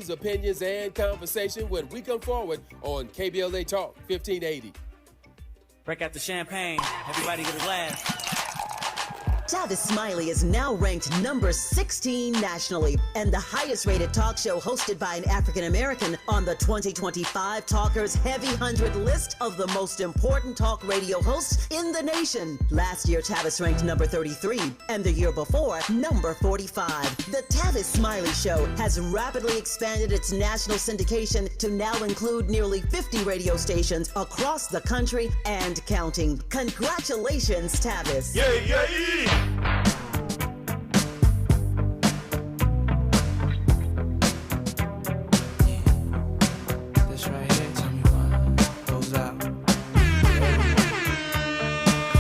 news, opinions, and conversation when we come forward on KBLA Talk 1580. Break out the champagne. Everybody get a glass. Tavis Smiley is now ranked number 16 nationally and the highest rated talk show hosted by an African American on the 2025 Talkers Heavy 100 list of the most important talk radio hosts in the nation. Last year, Tavis ranked number 33 and the year before, number 45. The Tavis Smiley Show has rapidly expanded its national syndication to now include nearly 50 radio stations across the country and counting. Congratulations, Tavis. Yeah, yeah, yeah. This right here, Tommy Mottola, goes out to everyone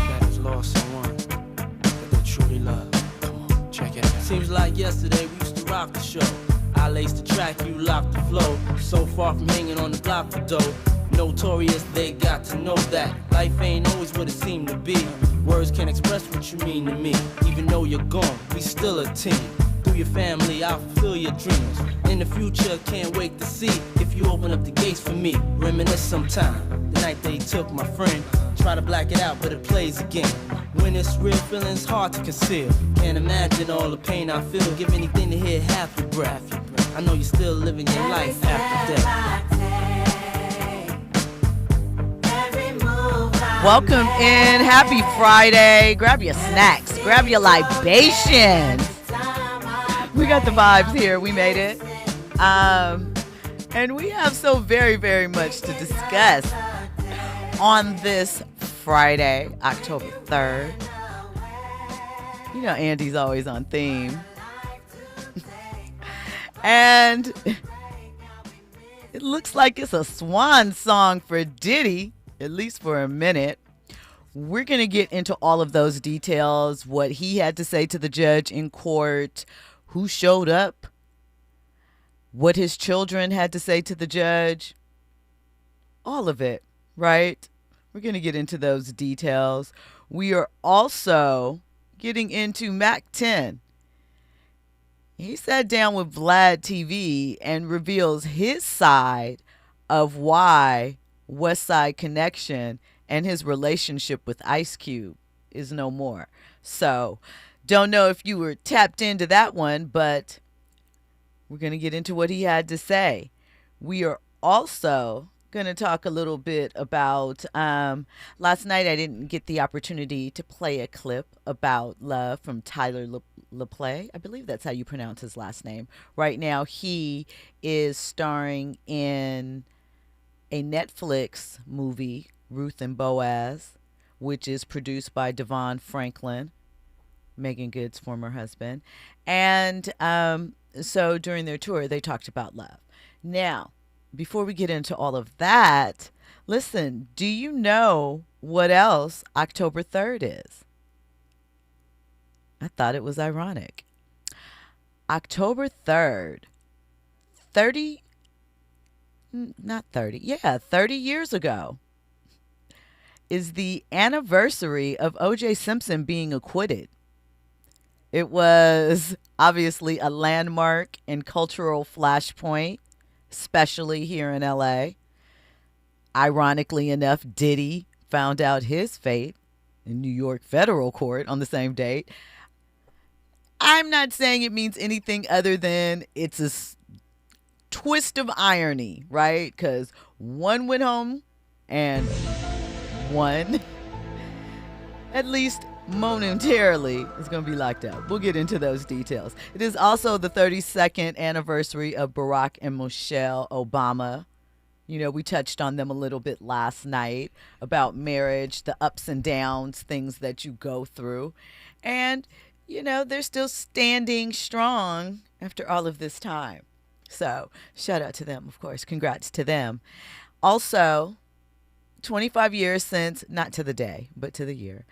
that has lost someone that they truly love. Come on, check it out. Seems like yesterday we used to rock the show. I laced the track, you locked the flow. So far from hanging on the block for dough. Notorious, they got to know that life ain't always what it seemed to be. Words can't express what you mean to me. Even though you're gone, we still a team. Through your family, I'll fulfill your dreams. In the future, can't wait to see if you open up the gates for me. Reminisce sometime. The night they took my friend. Try to black it out, but it plays again. When it's real, feeling's hard to conceal. Can't imagine all the pain I feel. Give anything to hear half your breath. I know you're still living your life after death. Welcome in. Happy Friday. Grab your snacks. Grab your libations. We got the vibes here. We made it. And we have so very, very much to discuss on this Friday, October 3rd. You know Andy's always on theme. And it looks like it's a swan song for Diddy. At least for a minute. We're going to get into all of those details, what he had to say to the judge in court, who showed up, what his children had to say to the judge, all of it, right? We're going to get into those details. We are also getting into Mack 10. He sat down with Vlad TV and reveals his side of why Westside connection and his relationship with Ice Cube is no more. So, don't know if you were tapped into that one, but we're going to get into what he had to say. We are also going to talk a little bit about, last night I didn't get the opportunity to play a clip about love from Tyler LaPlay. I believe that's how you pronounce his last name. Right now, he is starring in a Netflix movie, Ruth and Boaz, which is produced by Devon Franklin, Megan Good's former husband. And so during their tour, they talked about love. Now, before we get into all of that, listen, do you know what else October 3rd is? I thought it was ironic. October 3rd, 30 years ago is the anniversary of O.J. Simpson being acquitted. It was obviously a landmark and cultural flashpoint, especially here in L.A. Ironically enough, Diddy found out his fate in New York federal court on the same date. I'm not saying it means anything other than it's a twist of irony, right? Because one went home and one, at least momentarily, is going to be locked up. We'll get into those details. It is also the 32nd anniversary of Barack and Michelle Obama. You know, we touched on them a little bit last night about marriage, the ups and downs, things that you go through. And, you know, they're still standing strong after all of this time. So shout out to them, of course. Congrats to them. Also, 25 years since, not to the day, but to the year,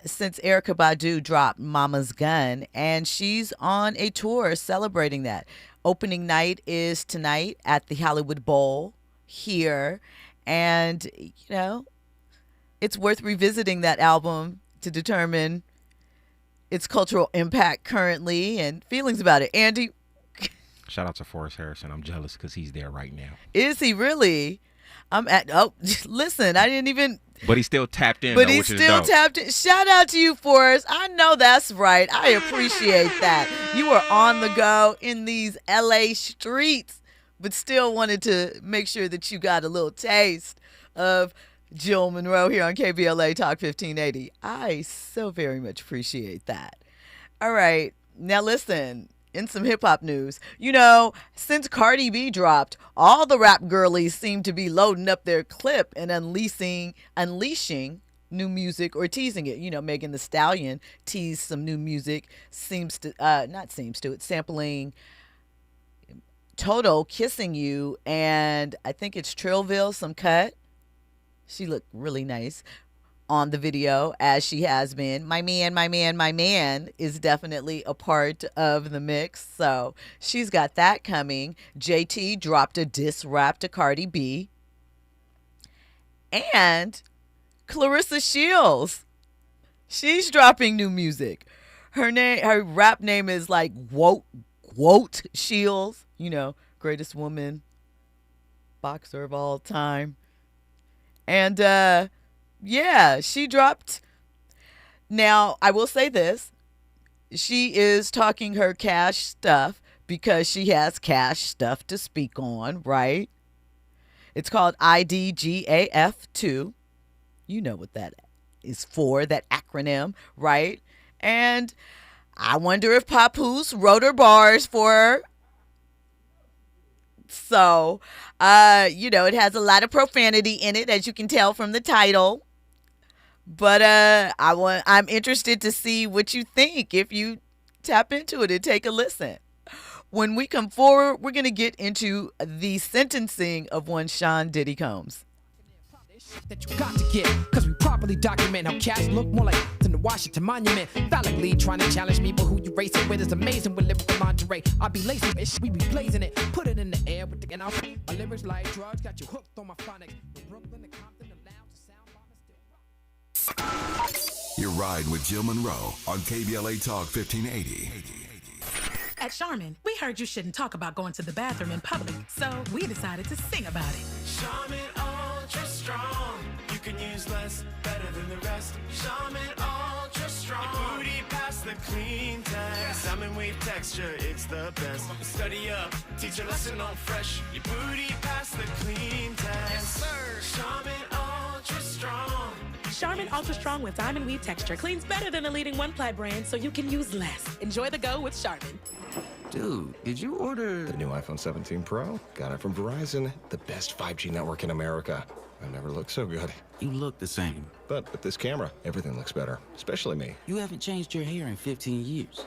since Erykah Badu dropped Mama's Gun, and she's on a tour celebrating that. Opening night is tonight at the Hollywood Bowl here, and, you know, it's worth revisiting that album to determine its cultural impact currently and feelings about it. Andy, Shout out to Forrest Harrison. I'm jealous because he's there right now. Is he really? Listen, I didn't even. But he's still tapped in. But though, he's which still is dope. tapped in. Shout out to you, Forrest. I know that's right. I appreciate that. You were on the go in these LA streets, but still wanted to make sure that you got a little taste of Jill Munroe here on KBLA Talk 1580. I so very much appreciate that. All right. Now listen, in some hip-hop news, since Cardi B dropped, all the rap girlies seem to be loading up their clip and unleashing new music or teasing it. Megan Thee Stallion teased some new music, sampling Toto Kissing You, and I think it's Trillville, some cut. She looked really nice on the video, as she has been. My man is definitely a part of the mix. So she's got that coming. JT dropped a diss rap to Cardi B. And Clarissa Shields, she's dropping new music. Her rap name is like Woat Shields, greatest woman boxer of all time. And she dropped. Now, I will say this. She is talking her cash stuff because she has cash stuff to speak on, right? It's called IDGAF2. You know what that is for, that acronym, right? And I wonder if Papoose wrote her bars for her. So, it has a lot of profanity in it, as you can tell from the title. But I'm interested to see what you think if you tap into it and take a listen. When we come forward, we're going to get into the sentencing of one Sean Diddy Combs. That you got to get, cause we properly document how cats look more like than the Washington Monument. Phallically trying to challenge me, but who you racing with is amazing with lyrical lingerie. I be lacing it, we be blazing it, put it in the air with the out. My lyrics like drugs, got you hooked on my phonics. From Brooklyn to Compton to Lounge to Sound Bomb still. You're riding with Jill Munroe on KBLA Talk 1580. At Charmin, we heard you shouldn't talk about going to the bathroom in public, so we decided to sing about it. Charmin Ultra Strong. You can use less, better than the rest. Charmin Ultra Strong. Your booty past the clean test. Salmon weave texture, it's the best. Study up, teach a lesson on fresh. Your booty past the clean test. Yes, sir. Charmin Ultra Strong. Charmin Ultra Strong with diamond weave texture cleans better than the leading one-ply brand, so you can use less. Enjoy the go with Charmin. Dude, did you order the new iPhone 17 Pro? Got it from Verizon, the best 5G network in America. I've never looked so good. You look the same. But with this camera, everything looks better, especially me. You haven't changed your hair in 15 years.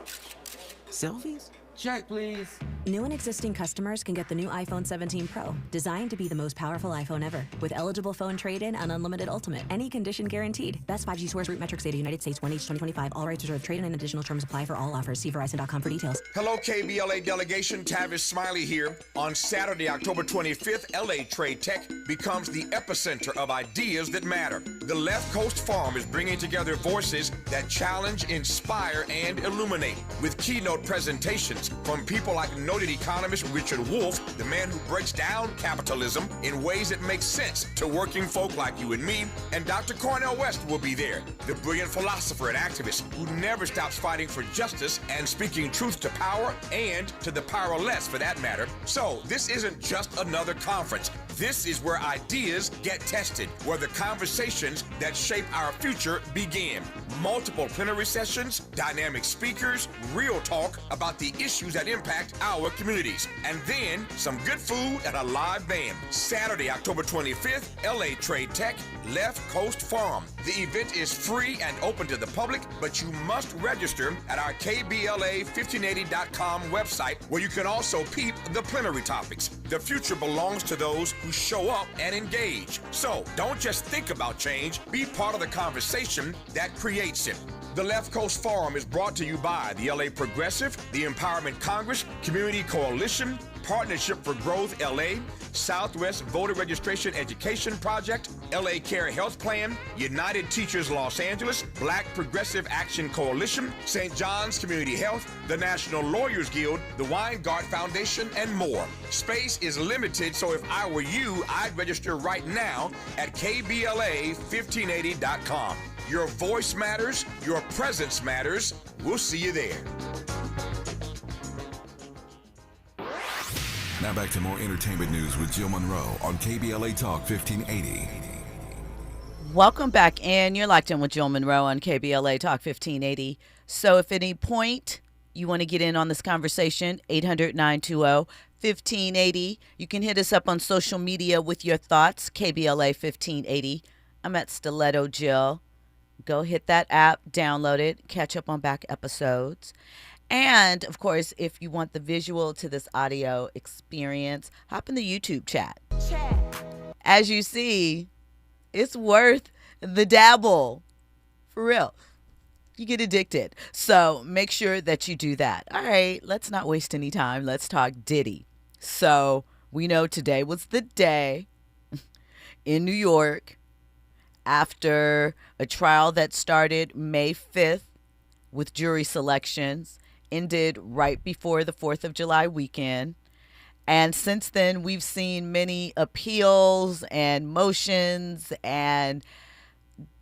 Selfies? Check, please. New and existing customers can get the new iPhone 17 Pro, designed to be the most powerful iPhone ever, with eligible phone trade-in and unlimited ultimate. Any condition guaranteed. Best 5G source root metrics data, United States, 1H 2025. All rights reserved. Trade-in and additional terms apply for all offers. See Verizon.com for details. Hello, KBLA delegation. Tavis Smiley here. On Saturday, October 25th, LA Trade Tech becomes the epicenter of ideas that matter. The Left Coast Forum is bringing together voices that challenge, inspire, and illuminate, with keynote presentations from people like noted economist Richard Wolff, the man who breaks down capitalism in ways that make sense to working folk like you and me, and Dr. Cornel West will be there, the brilliant philosopher and activist who never stops fighting for justice and speaking truth to power and to the powerless for that matter. So this isn't just another conference. This is where ideas get tested, where the conversations that shape our future begin. Multiple plenary sessions, dynamic speakers, real talk about the issues that impact our communities, and then some good food and a live band. Saturday, October 25th, LA Trade Tech, Left Coast Forum. The event is free and open to the public, but you must register at our KBLA1580.com website, where you can also peep the plenary topics. The future belongs to those who show up and engage. So don't just think about change, be part of the conversation that creates it. The Left Coast Forum is brought to you by the LA Progressive, the Empowerment Congress, Community Coalition, Partnership for Growth LA, Southwest Voter Registration Education Project, LA Care Health Plan, United Teachers Los Angeles, Black Progressive Action Coalition, St. John's Community Health, the National Lawyers Guild, the Weingart Foundation, and more. Space is limited, so if I were you, I'd register right now at KBLA1580.com. Your voice matters, your presence matters. We'll see you there. Now back to more entertainment news with Jill Munroe on KBLA Talk 1580. Welcome back, and you're locked in with Jill Munroe on KBLA Talk 1580. So if at any point you want to get in on this conversation, 800-920-1580. You can hit us up on social media with your thoughts, KBLA 1580. I'm at Stiletto Jill. Go hit that app, download it, catch up on back episodes. And, of course, if you want the visual to this audio experience, hop in the YouTube chat. As you see, it's worth the dabble. For real. You get addicted. So make sure that you do that. All right, let's not waste any time. Let's talk Diddy. So we know today was the day in New York after a trial that started May 5th with jury selections, ended right before the 4th of July weekend. And since then, we've seen many appeals and motions and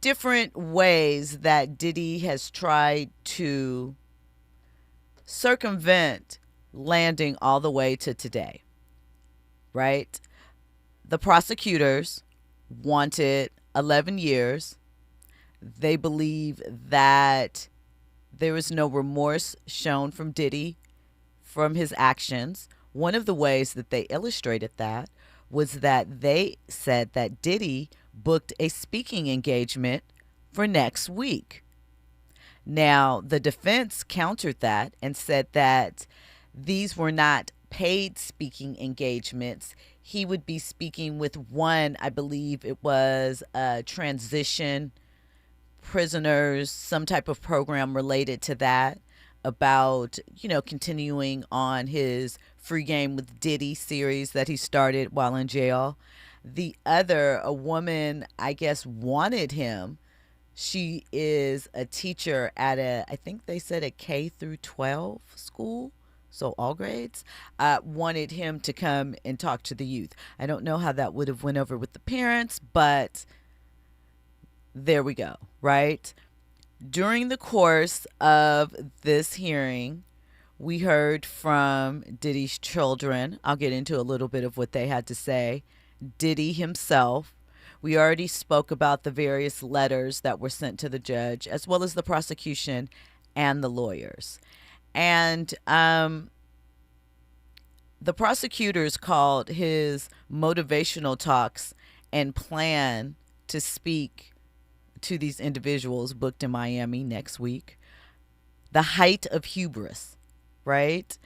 different ways that Diddy has tried to circumvent landing all the way to today, right? The prosecutors wanted 11 years. They believe that there is no remorse shown from Diddy from his actions. One of the ways that they illustrated that was that they said that Diddy booked a speaking engagement for next week. Now, the defense countered that and said that these were not paid speaking engagements. He would be speaking with one, I believe it was transition prisoners, some type of program related to that, about, continuing on his Free Game with Diddy series that he started while in jail. The other, a woman, I guess, wanted him. She is a teacher at I think they said a K through 12 school, so all grades, wanted him to come and talk to the youth. I don't know how that would have went over with the parents, but there we go, right? During the course of this hearing, we heard from Diddy's children. I'll get into a little bit of what they had to say. Diddy himself. We already spoke about the various letters that were sent to the judge, as well as the prosecution and the lawyers. And the prosecutors called his motivational talks and plan to speak to these individuals booked in Miami next week the height of hubris, right?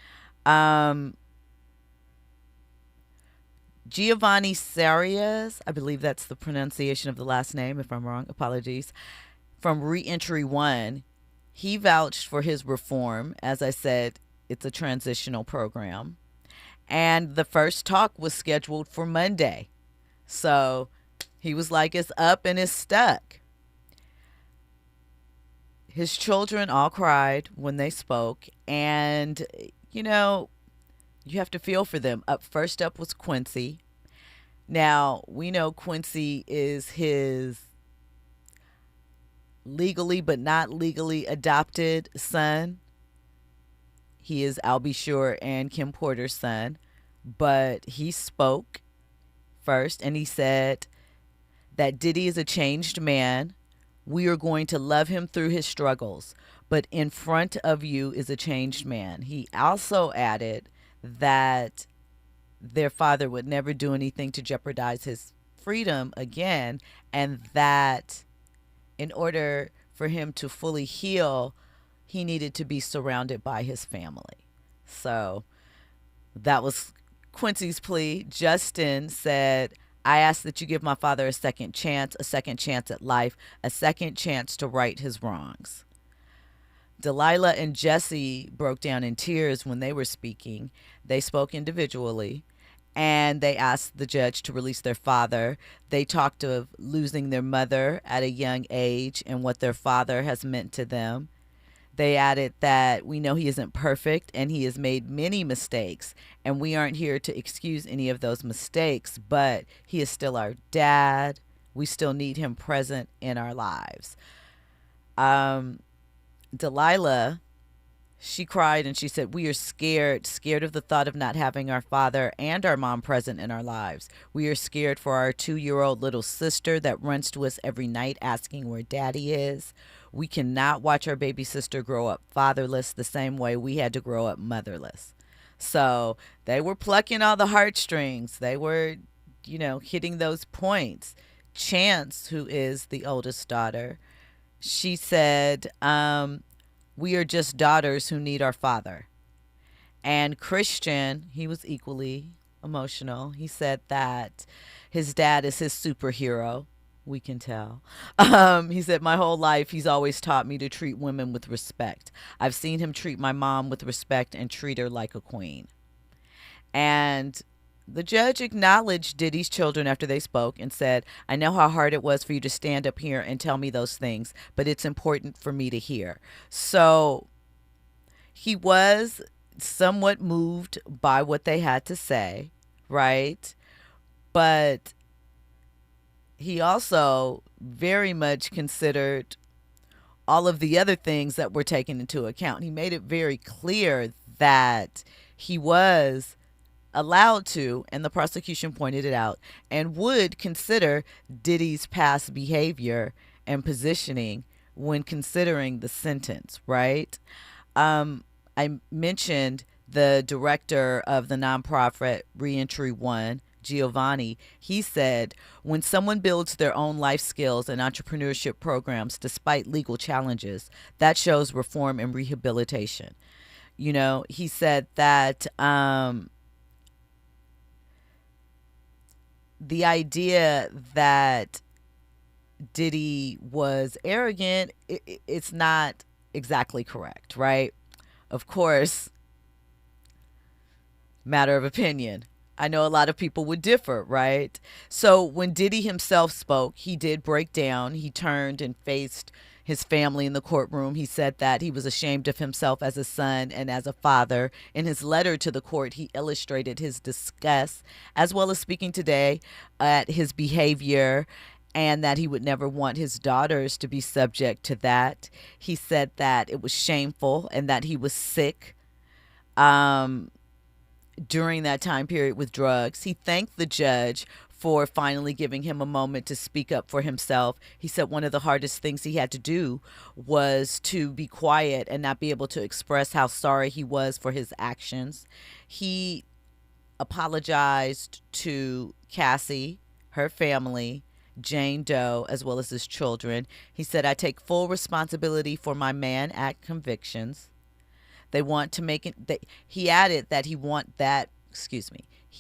Giovanni Sarias, I believe that's the pronunciation of the last name. If I'm wrong, apologies. From Reentry One, he vouched for his reform. As I said, it's a transitional program. And the first talk was scheduled for Monday. So he was like, it's up and it's stuck. His children all cried when they spoke. And, you have to feel for them. First up was Quincy. Now, we know Quincy is his legally but not legally adopted son. He is Albie Shore and Kim Porter's son. But he spoke first, and he said that Diddy is a changed man. We are going to love him through his struggles, but in front of you is a changed man. He also added that their father would never do anything to jeopardize his freedom again, and that in order for him to fully heal, he needed to be surrounded by his family. So that was Quincy's plea. Justin said, I ask that you give my father a second chance at life, a second chance to right his wrongs. Delilah and Jesse broke down in tears when they were speaking. They spoke individually, and they asked the judge to release their father. They talked of losing their mother at a young age and what their father has meant to them. They added that we know he isn't perfect and he has made many mistakes, and we aren't here to excuse any of those mistakes, but he is still our dad. We still need him present in our lives. Delilah, she cried and she said, we are scared of the thought of not having our father and our mom present in our lives. We are scared for our 2-year-old little sister that runs to us every night asking where daddy is. We cannot watch our baby sister grow up fatherless the same way we had to grow up motherless. So they were plucking all the heartstrings. They were, hitting those points. Chance, who is the oldest daughter, she said, we are just daughters who need our father. And Christian, he was equally emotional. He said that his dad is his superhero. We can tell. He said, my whole life, he's always taught me to treat women with respect. I've seen him treat my mom with respect and treat her like a queen. And the judge acknowledged Diddy's children after they spoke and said, I know how hard it was for you to stand up here and tell me those things, but it's important for me to hear. So he was somewhat moved by what they had to say, right? But he also very much considered all of the other things that were taken into account. He made it very clear that he was allowed to, and the prosecution pointed it out, and would consider Diddy's past behavior and positioning when considering the sentence, right? I mentioned the director of the nonprofit Reentry One, Giovanni. He said, when someone builds their own life skills and entrepreneurship programs despite legal challenges, that shows reform and rehabilitation. He said that the idea that Diddy was arrogant, it's not exactly correct, right? Of course, matter of opinion. I know a lot of people would differ, right? So when Diddy himself spoke, he did break down. He turned and faced his family in the courtroom. He said that he was ashamed of himself as a son and as a father. In his letter to the court, he illustrated his disgust, as well as speaking today at his behavior, and that he would never want his daughters to be subject to that. He said that it was shameful and that he was sick during that time period with drugs. He thanked the judge for finally giving him a moment to speak up for himself. He said one of the hardest things he had to do was to be quiet and not be able to express how sorry he was for his actions. He apologized to Cassie, her family, Jane Doe, as well as his children. He said, I take full responsibility for my Mann Act convictions. They want to make it, he added that he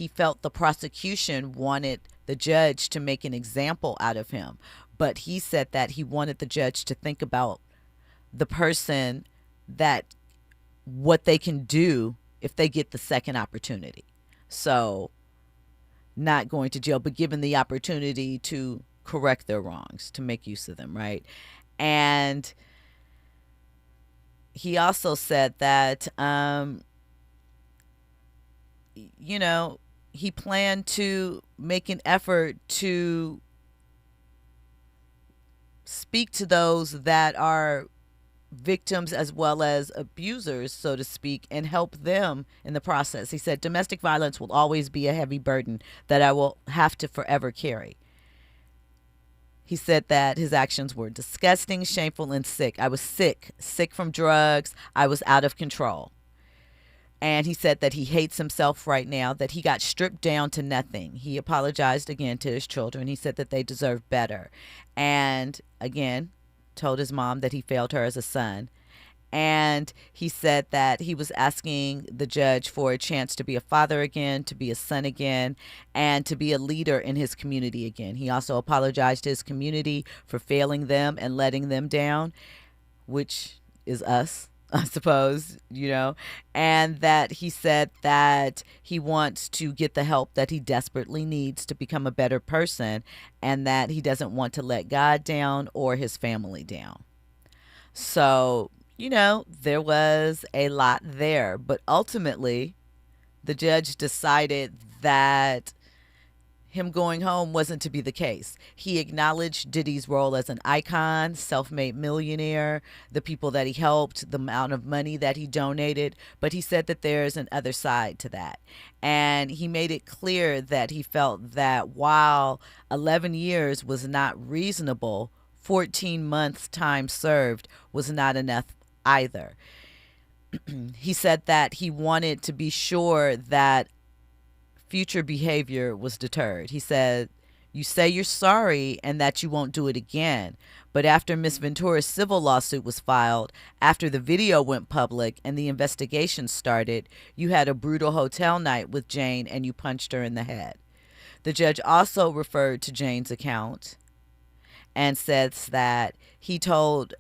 felt the prosecution wanted the judge to make an example out of him. But he said that he wanted the judge to think about the person, that what they can do if they get the second opportunity. So not going to jail, but given the opportunity to correct their wrongs, to make use of them, right? And he also said that, he planned to make an effort to speak to those that are victims as well as abusers, so to speak, and help them in the process. He said, domestic violence will always be a heavy burden that I will have to forever carry. He said that his actions were disgusting, shameful, and sick. I was sick from drugs. I was out of control. And he said that he hates himself right now, that he got stripped down to nothing. He apologized again to his children. He said that they deserve better. And again, told his mom that he failed her as a son. And he said that he was asking the judge for a chance to be a father again, to be a son again, and to be a leader in his community again. He also apologized to his community for failing them and letting them down, which is us, I suppose, and that he said that he wants to get the help that he desperately needs to become a better person, and that he doesn't want to let God down or his family down. So, there was a lot there, but ultimately the judge decided that him going home wasn't to be the case. He acknowledged Diddy's role as an icon, self-made millionaire, the people that he helped, the amount of money that he donated, but he said that there's an other side to that. And he made it clear that he felt that while 11 years was not reasonable, 14 months time served was not enough either. He said that he wanted to be sure that future behavior was deterred. He said, "You say you're sorry and that you won't do it again. But after Miss Ventura's civil lawsuit was filed, after the video went public and the investigation started, you had a brutal hotel night with Jane and you punched her in the head." The judge also referred to Jane's account and says that he told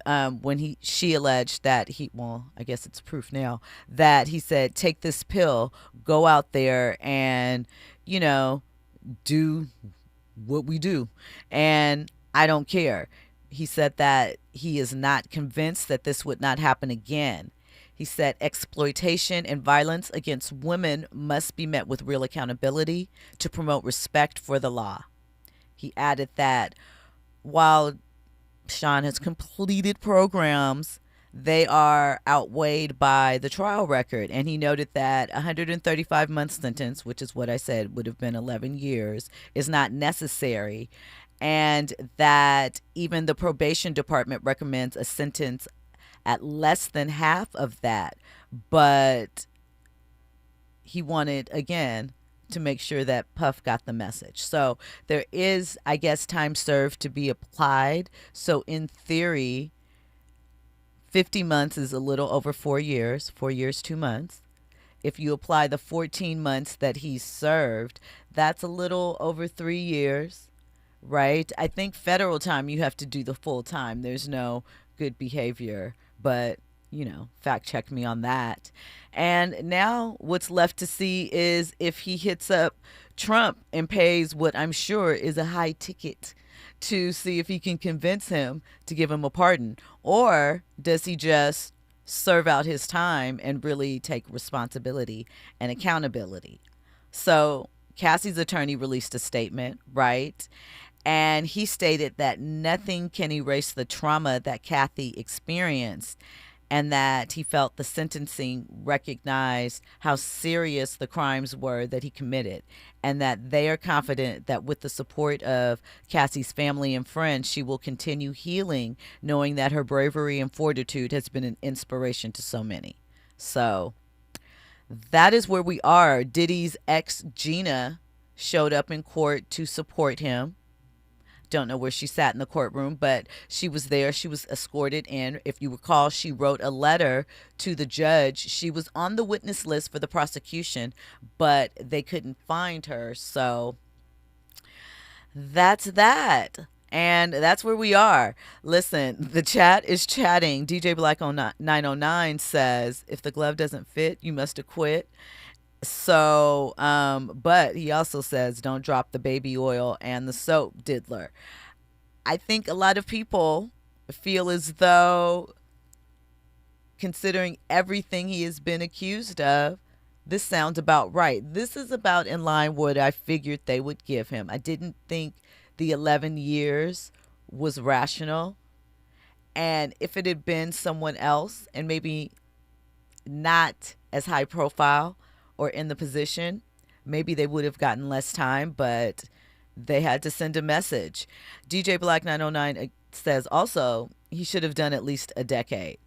she alleged that I guess it's proof now, that he said, "Take this pill, go out there and, do what we do. And I don't care." He said that he is not convinced that this would not happen again. He said exploitation and violence against women must be met with real accountability to promote respect for the law. He added that while Sean has completed programs, they are outweighed by the trial record. And he noted that 135-month sentence, which is what I said would have been 11 years, is not necessary. And that even the probation department recommends a sentence at less than half of that. But he wanted, again, to make sure that Puff got the message. So there is, I guess, time served to be applied. So in theory, 50 months is a little over 4 years, 4 years, 2 months. If you apply the 14 months that he served, that's a little over 3 years, right? I think federal time, you have to do the full time. There's no good behavior, but fact check me on that. And now what's left to see is if he hits up Trump and pays what I'm sure is a high ticket to see if he can convince him to give him a pardon, or does he just serve out his time and really take responsibility and accountability. So Cassie's attorney released a statement, right? And he stated that nothing can erase the trauma that Kathy experienced, and that he felt the sentencing recognized how serious the crimes were that he committed, and that they are confident that with the support of Cassie's family and friends, she will continue healing, knowing that her bravery and fortitude has been an inspiration to so many. So that is where we are. Diddy's ex, Gina, showed up in court to support him. Don't know where she sat in the courtroom, but she was there. She was escorted in. If you recall, she wrote a letter to the judge. She was on the witness list for the prosecution, but they couldn't find her. So that's that. And that's where we are. Listen, the chat is chatting. DJ Black on 909 says, if the glove doesn't fit, you must acquit. So, but he also says, don't drop the baby oil and the soap diddler. I think a lot of people feel as though, considering everything he has been accused of, this sounds about right. This is about in line what I figured they would give him. I didn't think the 11 years was rational. And if it had been someone else and maybe not as high profile or in the position, maybe they would have gotten less time, but they had to send a message. DJ Black 909 says also he should have done at least a decade.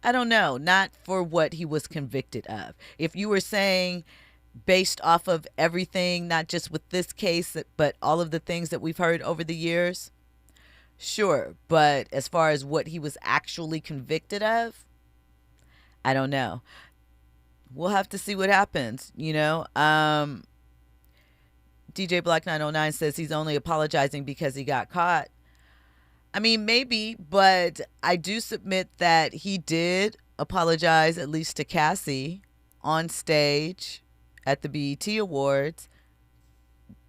I don't know, not for what he was convicted of. If you were saying based off of everything, not just with this case, but all of the things that we've heard over the years, sure. But as far as what he was actually convicted of, I don't know. We'll have to see what happens, DJ Black 909 says he's only apologizing because he got caught. I mean, maybe, but I do submit that he did apologize, at least to Cassie, on stage at the BET Awards,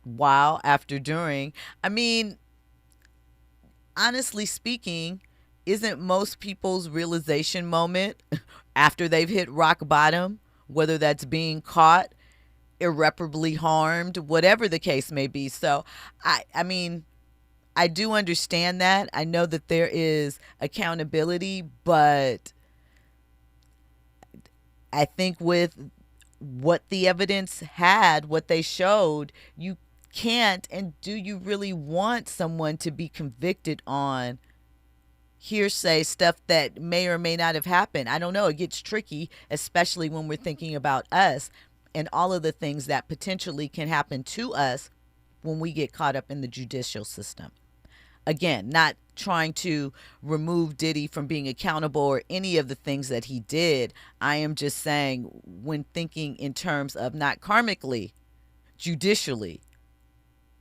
while, after, during. I mean, honestly speaking, isn't most people's realization moment after they've hit rock bottom, whether that's being caught, irreparably harmed, whatever the case may be? So, I mean, I do understand that. I know that there is accountability, but I think with what the evidence had, what they showed, you can't, and do you really want someone to be convicted on hearsay stuff that may or may not have happened? I don't know. It gets tricky, especially when we're thinking about us and all of the things that potentially can happen to us when we get caught up in the judicial system. Again, not trying to remove Diddy from being accountable or any of the things that he did. I am just saying, when thinking in terms of not karmically, judicially,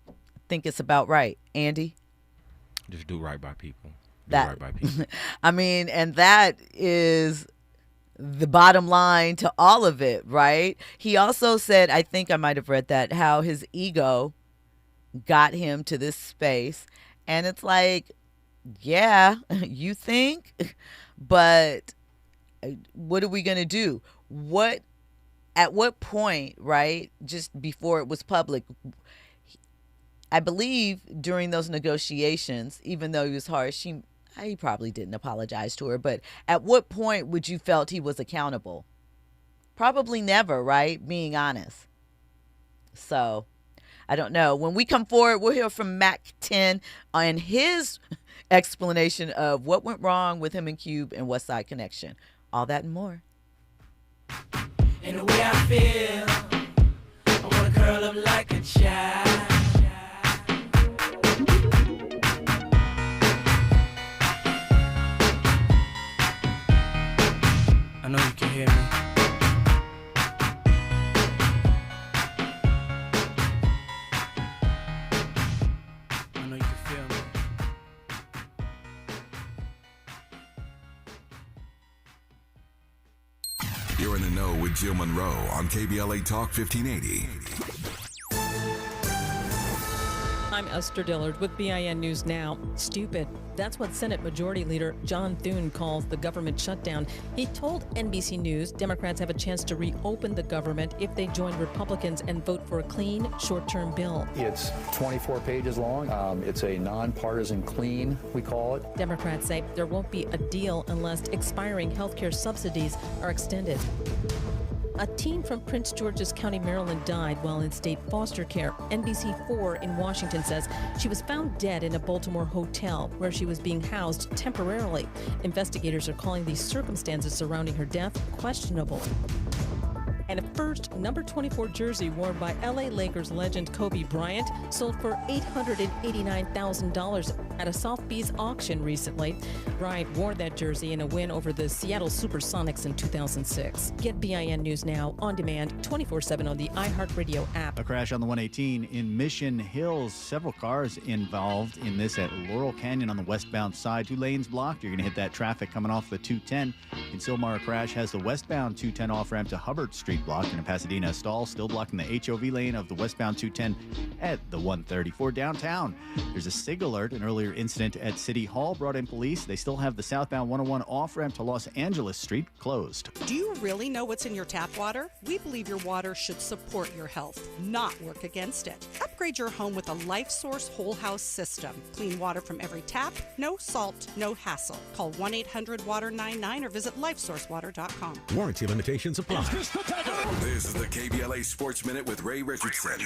I think it's about right. Andy? Just do right by people. Right by people. I mean, and that is the bottom line to all of it, right? He also said, I think I might have read that, how his ego got him to this space. And it's like, yeah, you think? But what are we going to do? At what point, right, just before it was public, I believe during those negotiations, even though he was harsh, he probably didn't apologize to her, but at what point would you felt he was accountable? Probably never, right? Being honest. So, I don't know. When we come forward, we'll hear from Mack 10 on his explanation of what went wrong with him and Cube and Westside Connection. All that and more. In the way I feel, I wanna curl up like a child. I know you can hear me. I know you can feel me. You're in the know with Jill Munroe on KBLA Talk 1580. I'm Esther Dillard with BIN News Now. Stupid. That's what Senate Majority Leader John Thune calls the government shutdown. He told NBC News Democrats have a chance to reopen the government if they join Republicans and vote for a clean, short-term bill. It's 24 pages long. It's a nonpartisan clean, we call it. Democrats say there won't be a deal unless expiring health care subsidies are extended. A teen from Prince George's County, Maryland died while in state foster care. NBC4 in Washington says she was found dead in a Baltimore hotel where she was being housed temporarily. Investigators are calling the circumstances surrounding her death questionable. And a first number 24 jersey worn by LA Lakers legend Kobe Bryant sold for $889,000 at a Sotheby's auction recently. Bryant wore that jersey in a win over the Seattle Supersonics in 2006. Get BIN News Now on demand 24/7 on the iHeartRadio app. A crash on the 118 in Mission Hills. Several cars involved in this at Laurel Canyon on the westbound side. 2 lanes blocked. You're going to hit that traffic coming off the 210. In Sylmar, a crash has the westbound 210 off-ramp to Hubbard Street blocked. And in Pasadena, a stall still blocking the HOV lane of the westbound 210 at the 134 downtown. There's a SIG alert. An earlier incident at City Hall brought in police. They still have the southbound 101 off-ramp to Los Angeles Street closed. Do you really know what's in your tap water? We believe your water should support your health, not work against it. Upgrade your home with a LifeSource whole house system. Clean water from every tap, no salt, no hassle. Call 1-800-WATER-99 or visit lifesourcewater.com. Warranty limitations apply. This is the KBLA Sports Minute with Ray Richardson.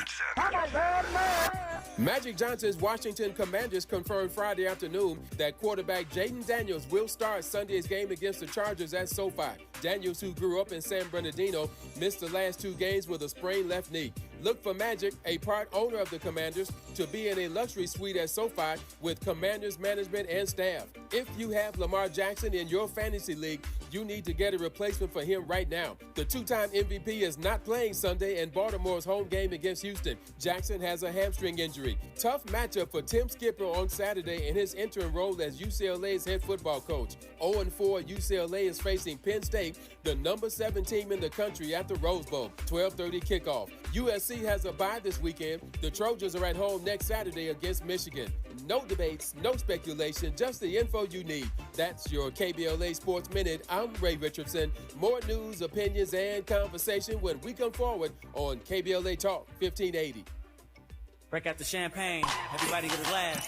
Magic Johnson's Washington Commanders confirmed Friday afternoon that quarterback Jaden Daniels will start Sunday's game against the Chargers at SoFi. Daniels, who grew up in San Bernardino, missed the last 2 games with a sprained left knee. Look for Magic, a part owner of the Commanders, to be in a luxury suite at SoFi with Commanders management and staff. If you have Lamar Jackson in your fantasy league, you need to get a replacement for him right now. The two-time MVP is not playing Sunday in Baltimore's home game against Houston. Jackson has a hamstring injury. Tough matchup for Tim Skipper on Saturday in his interim role as UCLA's head football coach. 0-4, UCLA is facing Penn State, the number 7 team in the country, at the Rose Bowl. 12:30 kickoff. USC has a bye this weekend. The Trojans are at home next Saturday against Michigan. No debates, no speculation, just the info you need. That's your KBLA Sports Minute. I'm Ray Richardson. More news, opinions, and conversation when we come forward on KBLA Talk 1580. Break out the champagne. Everybody get a glass.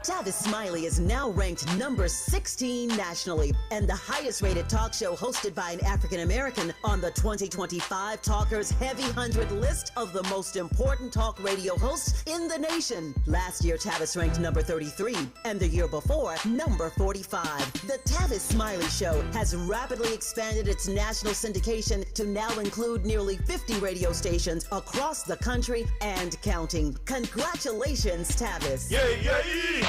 Tavis Smiley is now ranked number 16 nationally and the highest rated talk show hosted by an African American on the 2025 Talkers Heavy 100 list of the most important talk radio hosts in the nation. Last year, Tavis ranked number 33, and the year before, number 45. The Tavis Smiley Show has rapidly expanded its national syndication to now include nearly 50 radio stations across the country and counting. Congratulations, Tavis. Yay, yay!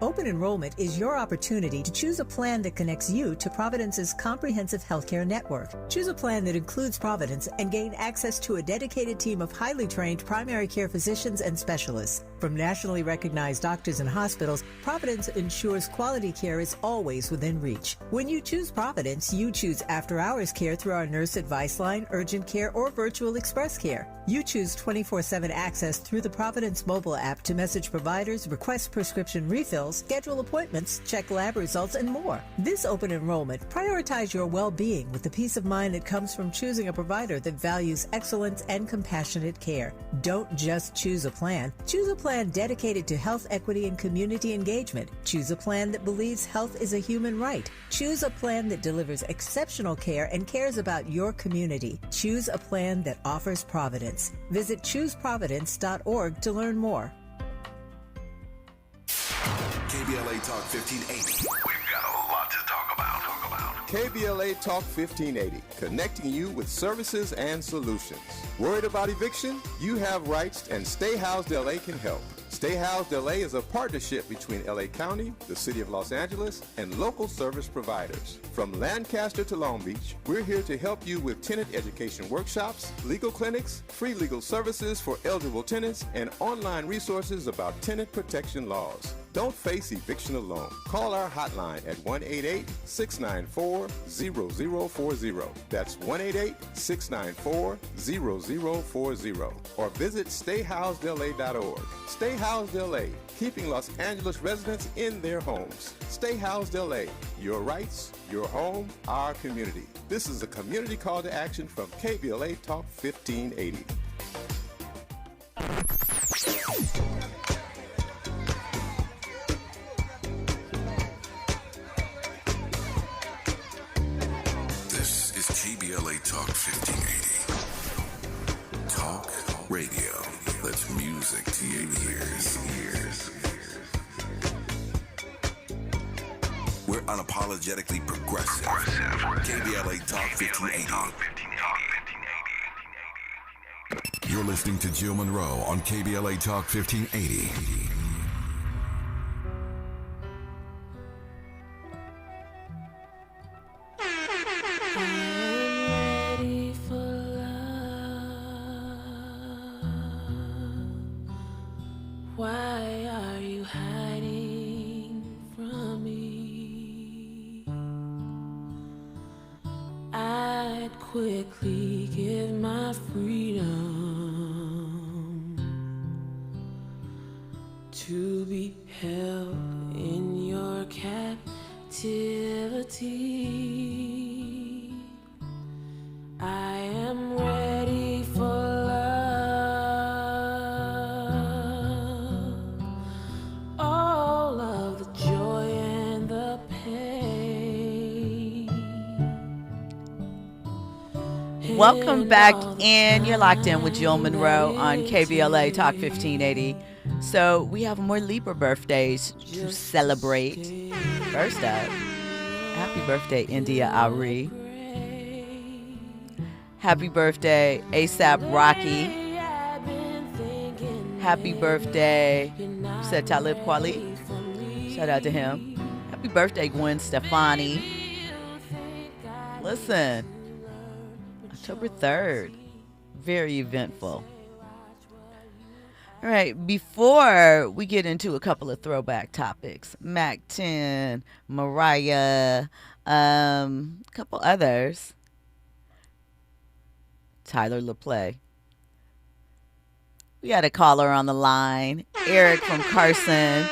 Open enrollment is your opportunity to choose a plan that connects you to Providence's comprehensive healthcare network. Choose a plan that includes Providence and gain access to a dedicated team of highly trained primary care physicians and specialists. From nationally recognized doctors and hospitals, Providence ensures quality care is always within reach. When you choose Providence, you choose after-hours care through our nurse advice line, urgent care, or virtual express care. You choose 24/7 access through the Providence mobile app to message providers, request prescription refills, schedule appointments, check lab results, and more. This open enrollment, prioritize your well-being with the peace of mind that comes from choosing a provider that values excellence and compassionate care. Don't just choose a plan. Choose a plan dedicated to health equity and community engagement. Choose a plan that believes health is a human right. Choose a plan that delivers exceptional care and cares about your community. Choose a plan that offers Providence. Visit chooseprovidence.org to learn more. KBLA Talk 1580. We've got a lot to talk about. KBLA Talk 1580, connecting you with services and solutions. Worried about eviction? You have rights, and Stay Housed LA can help. Stay Housed LA is a partnership between LA County, the City of Los Angeles, and local service providers. From Lancaster to Long Beach, we're here to help you with tenant education workshops, legal clinics, free legal services for eligible tenants, and online resources about tenant protection laws. Don't face eviction alone. Call our hotline at 1-888-694-0040. That's 1-888-694-0040. Or visit stayhousedla.org. Stay Housed LA, keeping Los Angeles residents in their homes. Stay Housed LA, your rights, your home, our community. This is a community call to action from KBLA Talk 1580. This is KBLA Talk 1580. Talk radio. That's music to your ears. We're unapologetically progressive. KBLA Talk 1580. You're listening to Jill Munroe on KBLA Talk 1580. Why are you hiding from me? I'd quickly give my freedom to be held in your captivity. I am ready for love. Welcome back in. You're locked in with Jill Munroe on KBLA Talk 1580. So we have more Libra birthdays to celebrate. First up, happy birthday, India Ari. Happy birthday, ASAP Rocky. Happy birthday, said Talib Kweli. Shout out to him. Happy birthday, Gwen Stefani. Listen, October 3rd, very eventful. All right, before we get into a couple of throwback topics, Mack 10, Mariah, a couple others, Tyler LaPlay. We got a caller on the line, Eric from Carson.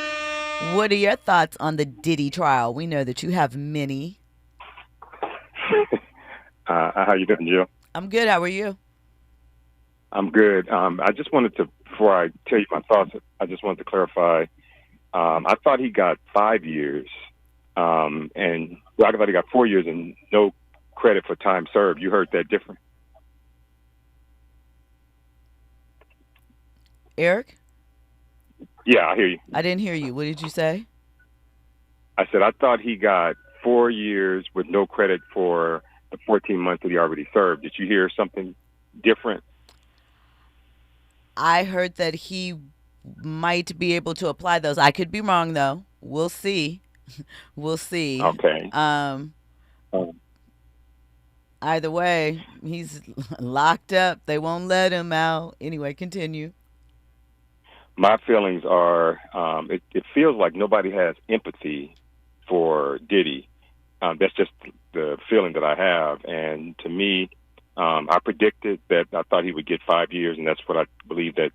What are your thoughts on the Diddy trial? We know that you have many. How you doing, Jill? I'm good. How are you? I'm good. I just wanted to, before I tell you my thoughts, I just wanted to clarify. I thought he got 5 years, and I thought he got 4 years and no credit for time served. You heard that different? Eric? Yeah, I hear you. I didn't hear you. What did you say? I said I thought he got 4 years with no credit for the 14 months that he already served. Did you hear something different? I heard that he might be able to apply those. I could be wrong, though. We'll see. We'll see. Okay. Either way, he's locked up. They won't let him out. Anyway, continue. My feelings are, it feels like nobody has empathy for Diddy. That's just the feeling that I have. And to me, I predicted that I thought he would get 5 years, and that's what I believe that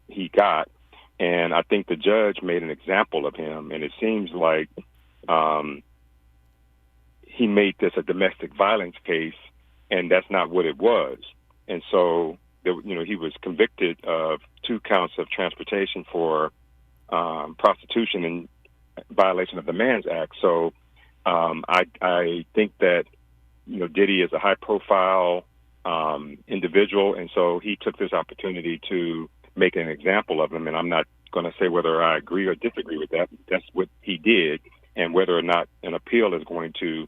he got. And I think the judge made an example of him, and it seems like he made this a domestic violence case, and that's not what it was. And so, he was convicted of 2 counts of transportation for prostitution in violation of the Mann Act. So I think that, Diddy is a high-profile individual, and so he took this opportunity to make an example of him, and I'm not going to say whether I agree or disagree with that. That's what he did, and whether or not an appeal is going to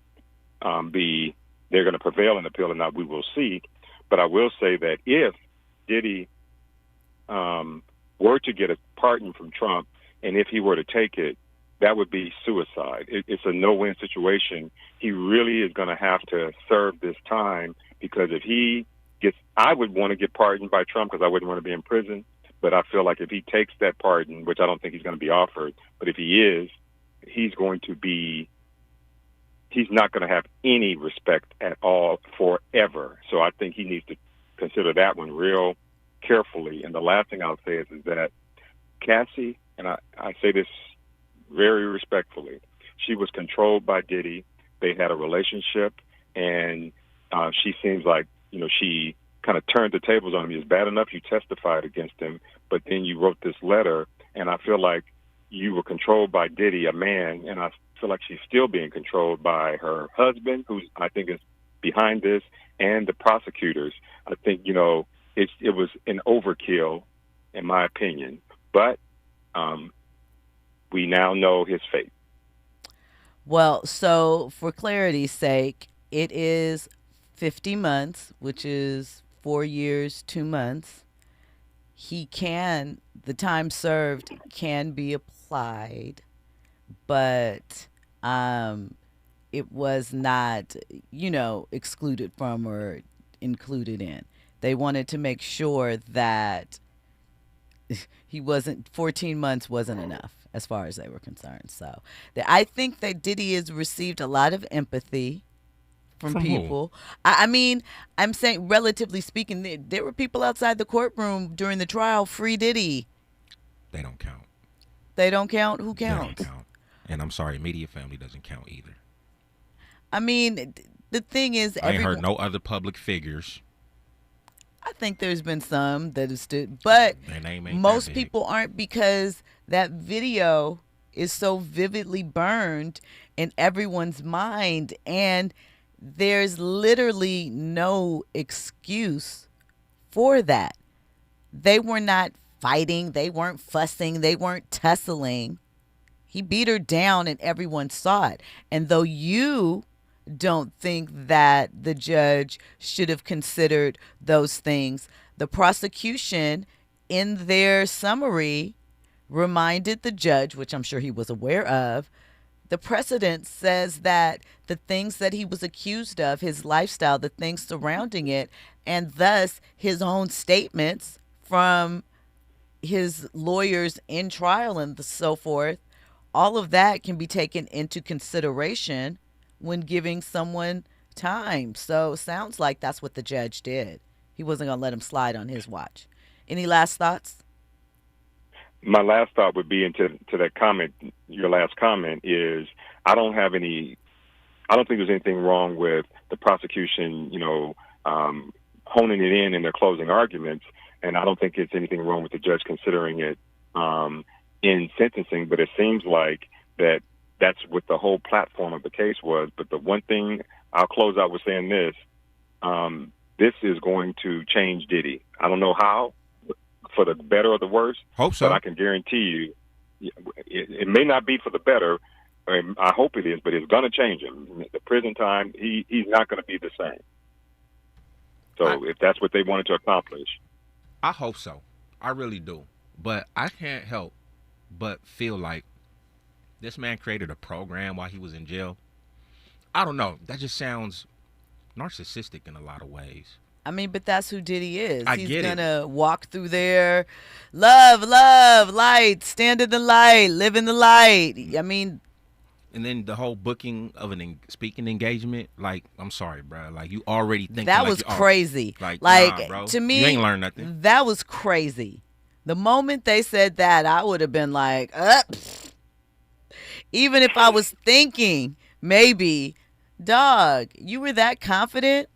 they're going to prevail in the appeal or not, we will see. But I will say that if Diddy were to get a pardon from Trump, and if he were to take it, that would be suicide. It's a no-win situation. He really is going to have to serve this time, because if he gets, I would want to get pardoned by Trump because I wouldn't want to be in prison. But I feel like if he takes that pardon, which I don't think he's going to be offered, but if he is, he's not going to have any respect at all forever. So I think he needs to consider that one real carefully. And the last thing I'll say is that Cassie, and I say this very respectfully, she was controlled by Diddy. They had a relationship, and she seems like, she kind of turned the tables on him. It's bad enough you testified against him, but then you wrote this letter, and I feel like you were controlled by Diddy, a man, and I feel like she's still being controlled by her husband, who I think is behind this, and the prosecutors. I think, it was an overkill, in my opinion, but we now know his fate. Well, so for clarity's sake, it is 50 months, which is 4 years, 2 months. The time served can be applied, but it was not, excluded from or included in. They wanted to make sure that 14 months wasn't enough as far as they were concerned. So I think that Diddy has received a lot of empathy from people. I mean, I'm saying, relatively speaking, there were people outside the courtroom during the trial, free Diddy. They don't count. They don't count? Who counts? They don't count. And I'm sorry, immediate family doesn't count either. I mean, the thing is, I ain't heard no other public figures. I think there's been some that have stood, but most people aren't, because that video is so vividly burned in everyone's mind, and there's literally no excuse for that. They were not fighting. They weren't fussing. They weren't tussling. He beat her down and everyone saw it. And though you don't think that the judge should have considered those things. The prosecution, in their summary, reminded the judge, which I'm sure he was aware of, the precedent says that the things that he was accused of, his lifestyle, the things surrounding it, and thus his own statements from his lawyers in trial and so forth, all of that can be taken into consideration when giving someone time. So sounds like that's what the judge did. He wasn't going to let him slide on his watch. Any last thoughts? My last thought would be into that comment. Your last comment is, I don't think there's anything wrong with the prosecution, honing it in their closing arguments, and I don't think it's anything wrong with the judge considering it in sentencing. But it seems like that's what the whole platform of the case was. But the one thing I'll close out with saying this: this is going to change Diddy. I don't know how, for the better or the worse. Hope so. But I can guarantee you, it may not be for the better. I hope it is, but it's going to change him. The prison time, he's not going to be the same. So if that's what they wanted to accomplish. I hope so. I really do. But I can't help but feel like this man created a program while he was in jail. I don't know. That just sounds narcissistic in a lot of ways. I mean, but that's who Diddy is. He's going to walk through there, love, light, stand in the light, live in the light. I mean. And then the whole booking of speaking engagement, like, I'm sorry, bro. Like, you already think that was crazy. Nah, bro. To me, you ain't learned nothing. That was crazy. The moment they said that, I would have been like, even if I was thinking, maybe, dog, you were that confident?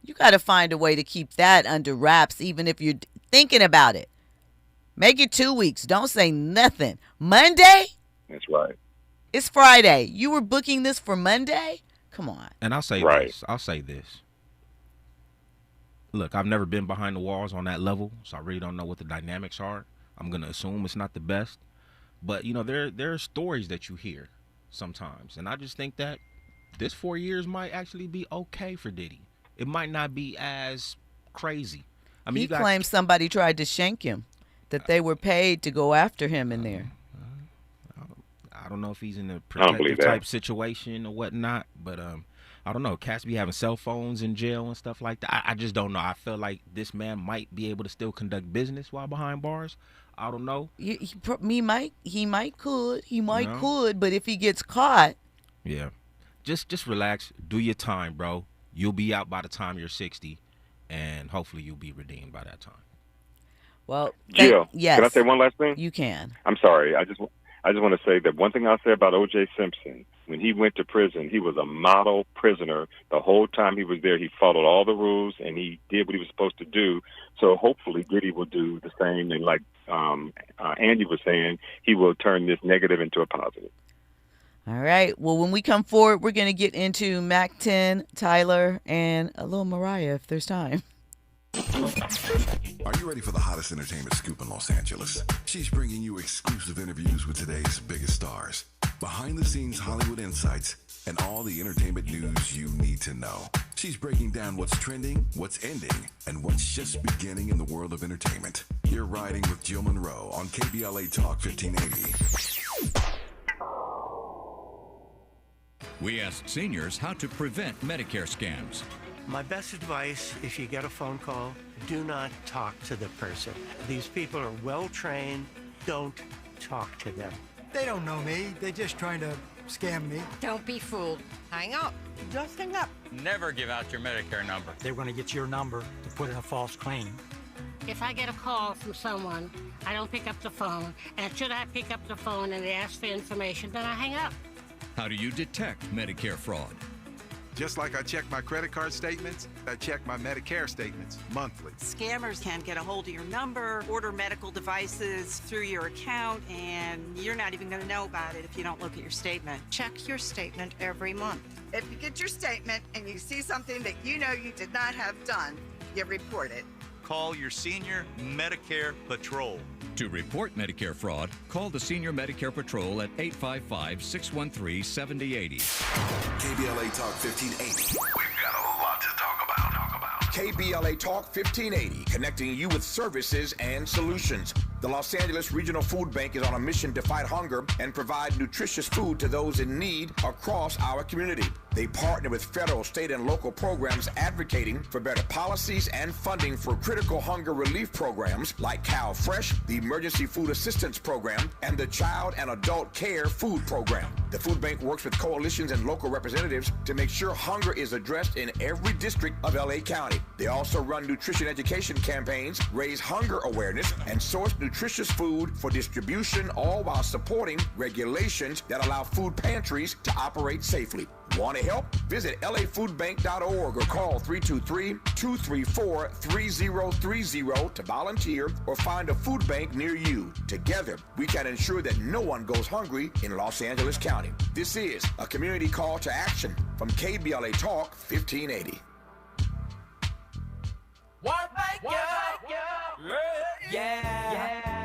You got to find a way to keep that under wraps, even if you're thinking about it. Make it 2 weeks. Don't say nothing. Monday? That's right. It's Friday. You were booking this for Monday? Come on. And I'll say this. I'll say this. Look, I've never been behind the walls on that level, so I really don't know what the dynamics are. I'm going to assume it's not the best. But, there are stories that you hear sometimes. And I just think that this 4 years might actually be okay for Diddy. It might not be as crazy. I mean, he claims somebody tried to shank him, that they were paid to go after him in there. I don't know if he's in a protective type situation or whatnot, but I don't know. Cats be having cell phones in jail and stuff like that. I just don't know. I feel like this man might be able to still conduct business while behind bars. I don't know. He might could, but if he gets caught. Yeah. Just relax. Do your time, bro. You'll be out by the time you're 60, and hopefully you'll be redeemed by that time. Well, Jill, yes. Can I say one last thing? You can. I'm sorry. I just want to say that one thing I'll say about O.J. Simpson, when he went to prison, he was a model prisoner. The whole time he was there, he followed all the rules, and he did what he was supposed to do. So hopefully Diddy will do the same, and like Andy was saying, he will turn this negative into a positive. All right. Well, when we come forward, we're going to get into Mack 10, Tyler, and a little Mariah if there's time. Are you ready for the hottest entertainment scoop in Los Angeles? She's bringing you exclusive interviews with today's biggest stars, behind-the-scenes Hollywood insights, and all the entertainment news you need to know. She's breaking down what's trending, what's ending, and what's just beginning in the world of entertainment. You're riding with Jill Munroe on KBLA Talk 1580. We asked seniors how to prevent Medicare scams. My best advice, if you get a phone call, do not talk to the person. These people are well-trained. Don't talk to them. They don't know me. They're just trying to scam me. Don't be fooled. Hang up. Just hang up. Never give out your Medicare number. They're going to get your number to put in a false claim. If I get a call from someone, I don't pick up the phone. And should I pick up the phone and they ask for information, then I hang up. How do you detect Medicare fraud? Just like I check my credit card statements, I check my Medicare statements monthly. Scammers can get a hold of your number, order medical devices through your account, and you're not even going to know about it if you don't look at your statement. Check your statement every month. If you get your statement and you see something that you know you did not have done, you report it. call your senior Medicare Patrol. To report Medicare fraud, call the Senior Medicare Patrol at 855-613-7080. KBLA Talk 1580. We've got a lot to talk about. KBLA Talk 1580, connecting you with services and solutions. The Los Angeles Regional Food Bank is on a mission to fight hunger and provide nutritious food to those in need across our community. They partner with federal, state, and local programs advocating for better policies and funding for critical hunger relief programs like Cal Fresh, the Emergency Food Assistance Program, and the Child and Adult Care Food Program. The food bank works with coalitions and local representatives to make sure hunger is addressed in every district of LA County. They also run nutrition education campaigns, raise hunger awareness, and source nutritious food for distribution, all while supporting regulations that allow food pantries to operate safely. Want to help? Visit lafoodbank.org or call 323-234-3030 to volunteer or find a food bank near you. Together, we can ensure that no one goes hungry in Los Angeles County. This is a community call to action from KBLA Talk 1580.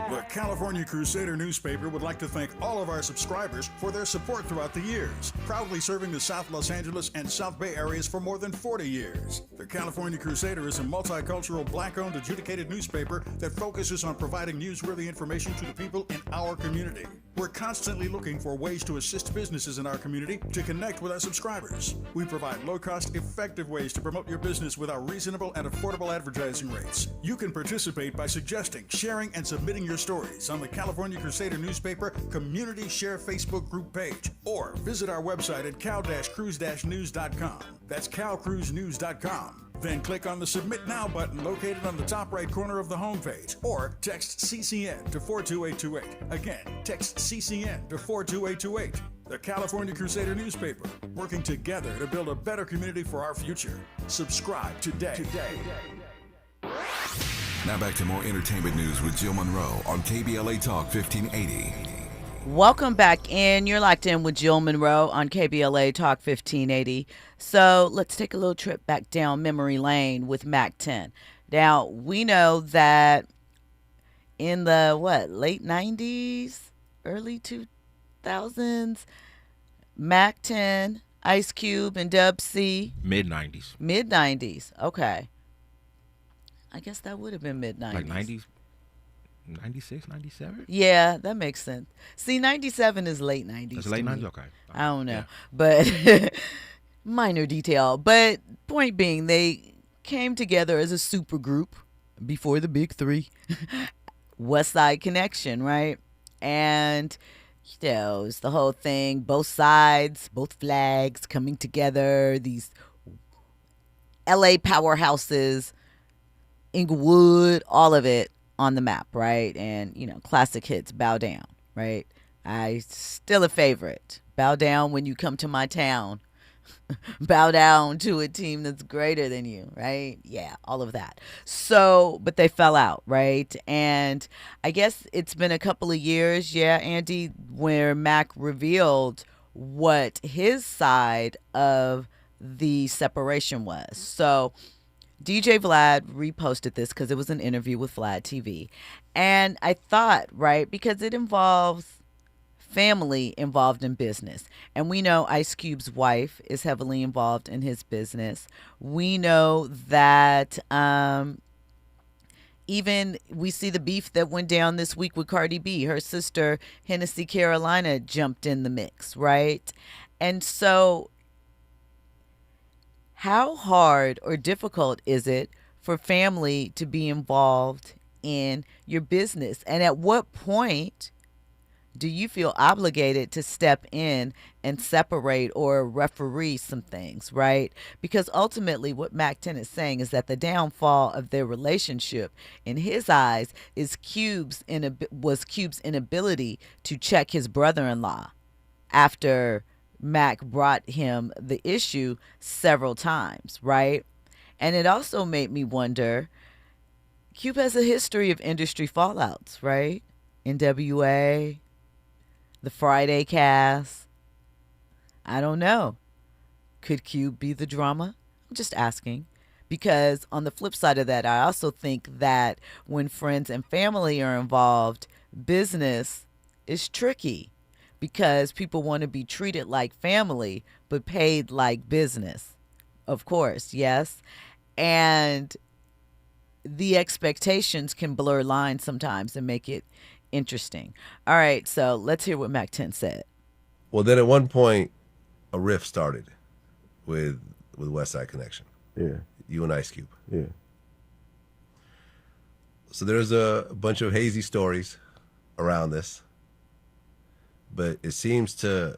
The California Crusader newspaper would like to thank all of our subscribers for their support throughout the years, proudly serving the South Los Angeles and South Bay areas for more than 40 years. The California Crusader is a multicultural, black-owned, adjudicated newspaper that focuses on providing newsworthy information to the people in our community. We're constantly looking for ways to assist businesses in our community to connect with our subscribers. We provide low-cost, effective ways to promote your business with our reasonable and affordable advertising rates. You can participate by suggesting, sharing, and submitting your stories on the California Crusader newspaper Community Share Facebook group page, or visit our website at cal-cruise-news.com. That's calcruisenews.com. Then click on the Submit Now button located on the top right corner of the homepage, or text CCN to 42828. Again, text CCN to 42828. The California Crusader newspaper, working together to build a better community for our future. Subscribe today. Now back to more entertainment news with Jill Munroe on KBLA Talk 1580. Welcome back in. You're locked in with Jill Munroe on KBLA Talk 1580. So let's take a little trip back down memory lane with Mack 10. Now, we know that in the, late 90s, early 2000s, Mack 10, Ice Cube, and Dub C. Mid-90s. Mid-90s. Okay. I guess that would have been mid-90s. Like 90s, 96, 97? Yeah, that makes sense. See, 97 is late 90s. It's late 90s? Okay. I don't know. Yeah. But minor detail. But point being, they came together as a super group before the big three. Westside Connection, right? And, it's the whole thing. Both sides, both flags coming together. These LA powerhouses. Inglewood, all of it on the map, right? And, classic hits, Bow Down, right? Still a favorite. Bow down when you come to my town. Bow down to a team that's greater than you, right? Yeah, all of that. So, but they fell out, right? And I guess it's been a couple of years, Andy, where Mack revealed what his side of the separation was. So, DJ Vlad reposted this because it was an interview with Vlad TV. And I thought, right, because it involves family involved in business. And we know Ice Cube's wife is heavily involved in his business. We know that even we see the beef that went down this week with Cardi B. Her sister, Hennessy Carolina, jumped in the mix, right? And so how hard or difficult is it for family to be involved in your business? And at what point do you feel obligated to step in and separate or referee some things, right? Because ultimately what Mack 10 is saying is that the downfall of their relationship, in his eyes, was Cube's inability to check his brother-in-law after Mack brought him the issue several times, right? And it also made me wonder, Cube has a history of industry fallouts, right? NWA, the Friday cast. I don't know. Could Cube be the drama? I'm just asking. Because on the flip side of that, I also think that when friends and family are involved, business is tricky because people want to be treated like family but paid like business. Of course, yes. And the expectations can blur lines sometimes and make it interesting. All right, so let's hear what Mack 10 said. Well, then at one point, a rift started with Westside Connection. Yeah. You and Ice Cube. Yeah. So there's a bunch of hazy stories around this, but it seems to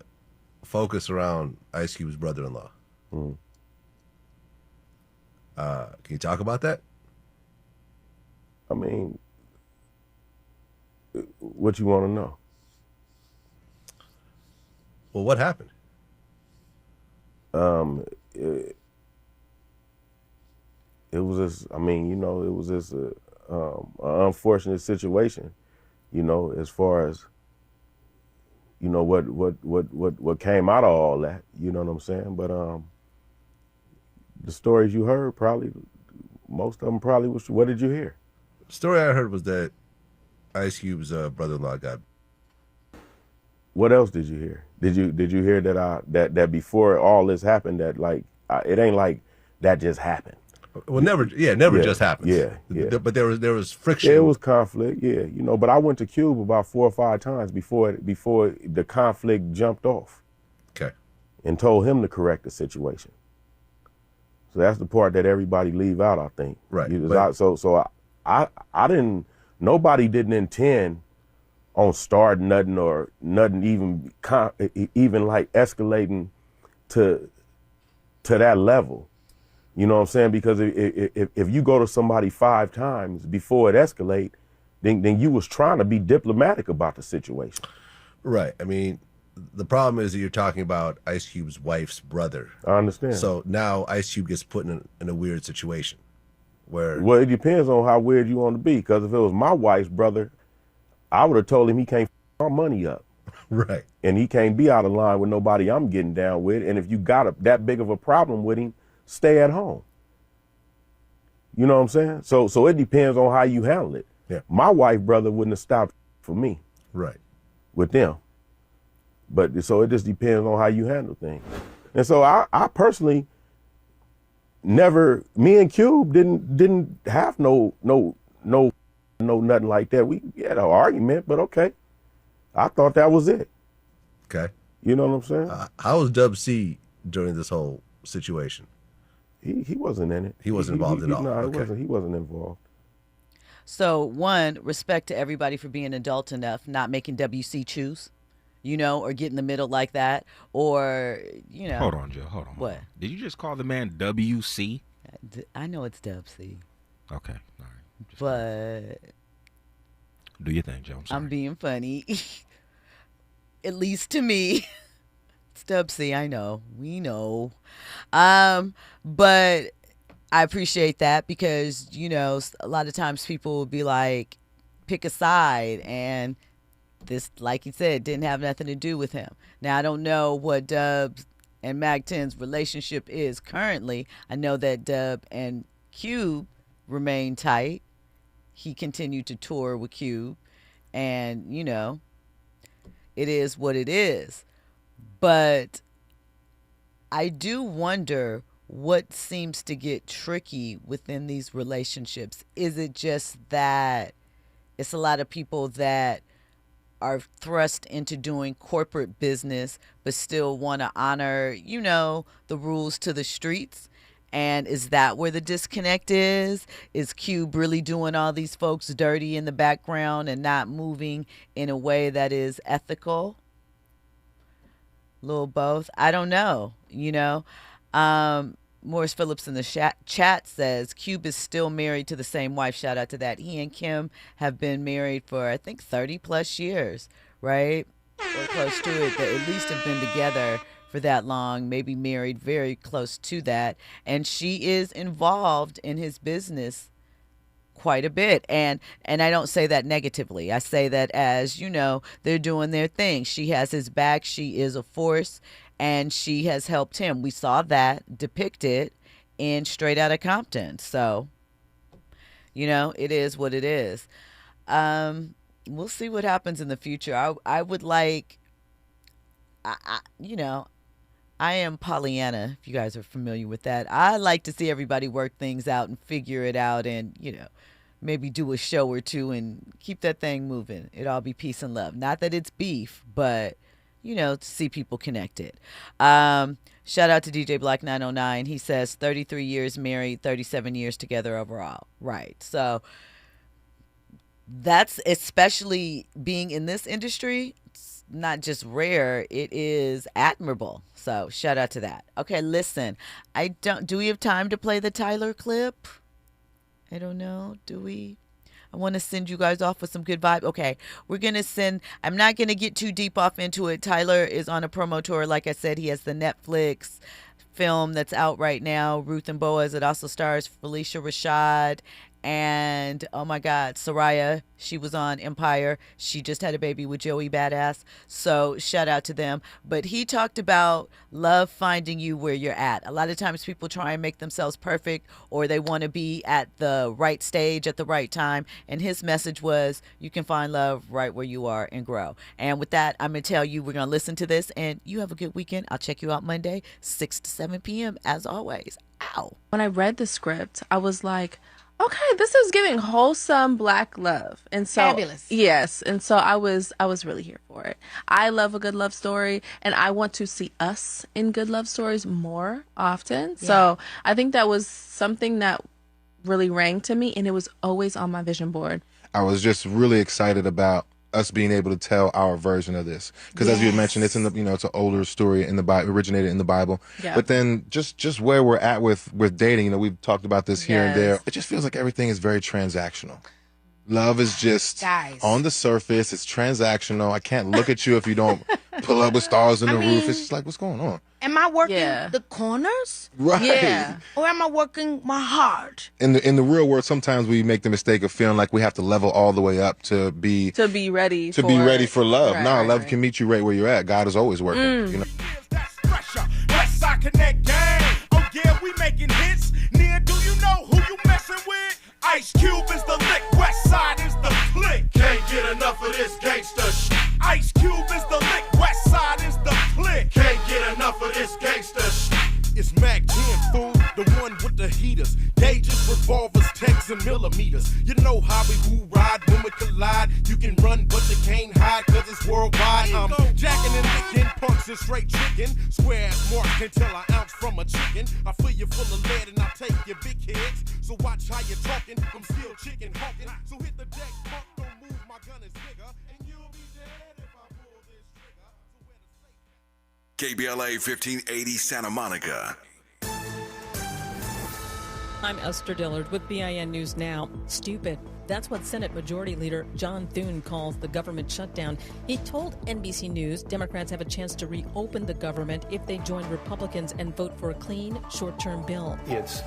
focus around Ice Cube's brother-in-law. Mm. Can you talk about that? I mean, what you want to know? Well, what happened? It was this, I mean, you know, it was this unfortunate situation, you know, as far as, you know, what came out of all that, you know what I'm saying? But the stories you heard, probably, most of them probably was, what did you hear? The story I heard was that Ice Cube's brother-in-law got. What else did you hear? Did you hear that that before all this happened, that like it ain't like that just happened? Well, never just happens. Yeah. But there was friction. Yeah, it was conflict. Yeah, you know. But I went to Cube about 4 or 5 times before the conflict jumped off. Okay. And told him to correct the situation. So that's the part that everybody leave out, I think. Right. I didn't. Nobody didn't intend on starting nothing or nothing even like escalating to that level. You know what I'm saying? Because if you go to somebody 5 times before it escalate, then you was trying to be diplomatic about the situation. Right. I mean, the problem is that you're talking about Ice Cube's wife's brother. I understand. So now Ice Cube gets put in a weird situation where. Well, it depends on how weird you want to be. Because if it was my wife's brother, I would have told him he can't f our money up. Right. And he can't be out of line with nobody I'm getting down with. And if you got that big of a problem with him, stay at home. You know what I'm saying? So it depends on how you handle it. Yeah. My wife brother wouldn't have stopped for me. Right. With them. But so it just depends on how you handle things. And so I personally never, me and Cube didn't have no nothing like that. We had an argument, but okay. I thought that was it. Okay. You know what I'm saying? How was Dub C during this whole situation? He wasn't in it. He wasn't involved at all. No, Okay. he wasn't involved. So, one, respect to everybody for being adult enough, not making WC choose, you know, or get in the middle like that, or, you know. Hold on, Joe. Hold on. What? Did you just call the man WC? I know it's Dub C. Okay. All right. But do your thing, Joe. I'm being funny. At least to me. It's Dub C, I know. We know. But I appreciate that because, you know, a lot of times people will be like, pick a side, and this, like you said, didn't have nothing to do with him. Now, I don't know what Dub's and Mack 10's relationship is currently. I know that Dub and Cube remain tight. He continued to tour with Cube, and, you know, it is what it is. But I do wonder what seems to get tricky within these relationships. Is it just that it's a lot of people that are thrust into doing corporate business but still want to honor, you know, the rules to the streets? And is that where the disconnect is? Is Cube really doing all these folks dirty in the background and not moving in a way that is ethical? Little both. I don't know, you know. Morris Phillips in the chat says Cube is still married to the same wife. Shout out to that. He and Kim have been married for, I think, 30 plus years, right? Or close to it. They at least have been together for that long, maybe married very close to that. And she is involved in his business quite a bit. And I don't say that negatively. I say that as, you know, they're doing their thing. She has his back. She is a force, and she has helped him. We saw that depicted in Straight Outta Compton. So, it is what it is. We'll see what happens in the future. I would like, I am Pollyanna, if you guys are familiar with that. I like to see everybody work things out and figure it out and, maybe do a show or two and keep that thing moving. It'd all be peace and love. Not that it's beef, but, to see people connected. Shout out to DJ Black 909. He says 33 years married, 37 years together overall. Right. So that's, especially being in this industry, it's not just rare, it is admirable. So shout out to that. Okay, listen. Do we have time to play the Tyler clip? I don't know. Do we? I want to send you guys off with some good vibe. Okay, we're going to send, I'm not going to get too deep off into it. Tyler is on a promo tour. Like I said, he has the Netflix film that's out right now, Ruth and Boaz. It also stars Felicia Rashad and, oh my God, Soraya. She was on Empire. She just had a baby with Joey Badass. So shout out to them. But he talked about love finding you where you're at. A lot of times people try and make themselves perfect, or they want to be at the right stage at the right time. And his message was, you can find love right where you are and grow. And with that, I'm going to tell you, we're going to listen to this, and you have a good weekend. I'll check you out Monday, 6 to 7 p.m. as always. Ow. When I read the script, I was like, okay, this is giving wholesome Black love. And so, fabulous. Yes. And so I was really here for it. I love a good love story, and I want to see us in good love stories more often. Yeah. So I think that was something that really rang to me, and it was always on my vision board. I was just really excited about us being able to tell our version of this, because as you had mentioned, it's in the it's an older story in the Bible, originated in the Bible. Yeah. But then just where we're at with dating, we've talked about this here and there. It just feels like everything is very transactional. Love is just on the surface. It's transactional. I can't look at you if you don't pull up with stars in the roof. It's just like, what's going on? Am I working the corners? Right. Yeah. Or am I working my heart? In the real world, sometimes we make the mistake of feeling like we have to level all the way up to be ready for love. Right, no, right, love can meet you right where you're at. God is always working. Westside Connect gang. Oh yeah, we making hits. Nia, do you know who you messing with? Ice Cube is the lick, Westside is the click. Can't get enough of this gangsta shit. Ice Cube is the lick, Westside is the click. Can't get enough of this gangsta shit. It's Mack 10, fool, the one with the heaters. Gauges, revolvers, texts, and millimeters. You know how we who ride when we collide. You can run, but you can't hide, cause it's worldwide. I'm jacking and licking, punks and straight chicken. Square ass marks can tell an ounce from a chicken. I fill you full of lead and I take your big heads. So watch how you're talking, I'm still chicken hawking. So hit the deck, punk, don't move, my gun is bigger. And you'll be dead if I pull this trigger. KBLA 1580 Santa Monica. I'm Esther Dillard with BIN News Now. Stupid. That's what Senate Majority Leader John Thune calls the government shutdown. He told NBC News Democrats have a chance to reopen the government if they join Republicans and vote for a clean, short-term bill. It's